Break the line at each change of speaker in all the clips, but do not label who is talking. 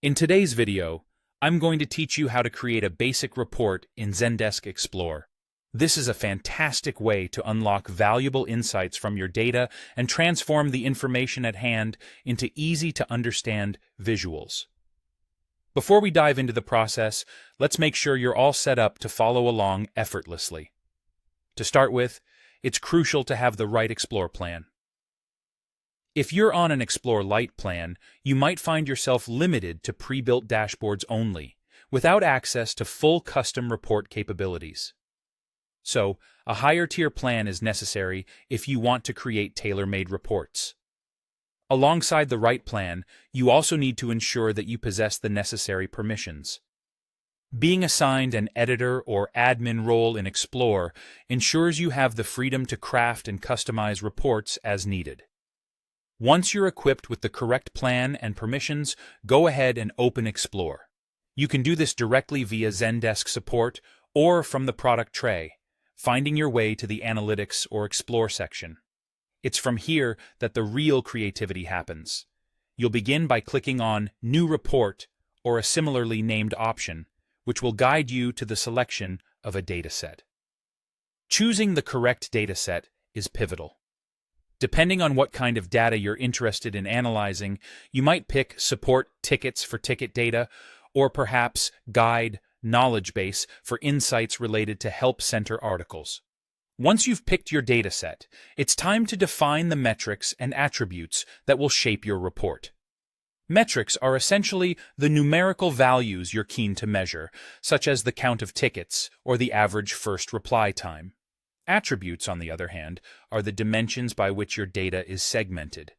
In today's video, I'm going to teach you how to create a basic report in Zendesk Explore. This is a fantastic way to unlock valuable insights from your data and transform the information at hand into easy-to-understand visuals. Before we dive into the process, let's make sure you're all set up to follow along effortlessly. To start with, it's crucial to have the right Explore plan. If you're on an Explore Lite plan, you might find yourself limited to pre-built dashboards only, without access to full custom report capabilities. So, a higher-tier plan is necessary if you want to create tailor-made reports. Alongside the right plan, you also need to ensure that you possess the necessary permissions. Being assigned an editor or admin role in Explore ensures you have the freedom to craft and customize reports as needed. Once you're equipped with the correct plan and permissions, go ahead and open Explore. You can do this directly via Zendesk support or from the product tray, finding your way to the Analytics or Explore section. It's from here that the real creativity happens. You'll begin by clicking on New Report or a similarly named option, which will guide you to the selection of a dataset. Choosing the correct dataset is pivotal. Depending on what kind of data you're interested in analyzing, you might pick Support Tickets for ticket data, or perhaps Guide Knowledge Base for insights related to Help Center articles. Once you've picked your dataset, it's time to define the metrics and attributes that will shape your report. Metrics are essentially the numerical values you're keen to measure, such as the count of tickets or the average first reply time. Attributes, on the other hand, are the dimensions by which your data is segmented.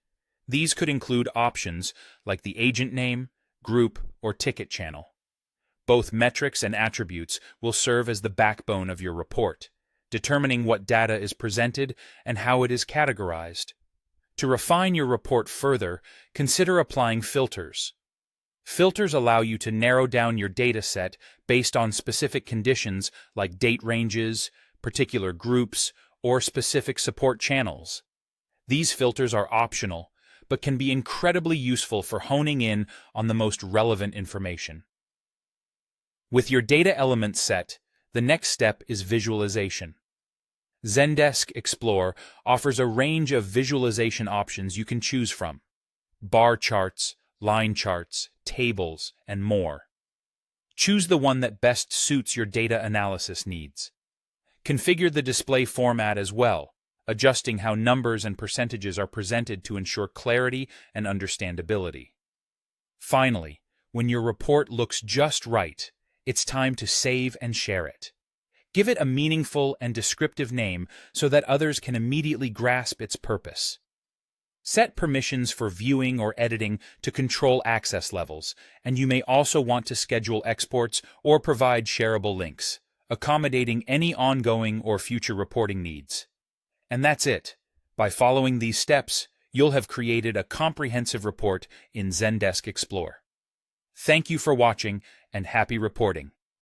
These could include options like the agent name, group, or ticket channel. Both metrics and attributes will serve as the backbone of your report, determining what data is presented and how it is categorized. To refine your report further, consider applying filters. Filters allow you to narrow down your data set based on specific conditions like date ranges, particular groups, or specific support channels. These filters are optional, but can be incredibly useful for honing in on the most relevant information. With your data elements set, the next step is visualization. Zendesk Explore offers a range of visualization options you can choose from: bar charts, line charts, tables, and more. Choose the one that best suits your data analysis needs. Configure the display format as well, adjusting how numbers and percentages are presented to ensure clarity and understandability. Finally, when your report looks just right, it's time to save and share it. Give it a meaningful and descriptive name so that others can immediately grasp its purpose. Set permissions for viewing or editing to control access levels, and you may also want to schedule exports or provide shareable links, accommodating any ongoing or future reporting needs. And that's it. By following these steps, you'll have created a comprehensive report in Zendesk Explore. Thank you for watching, and happy reporting.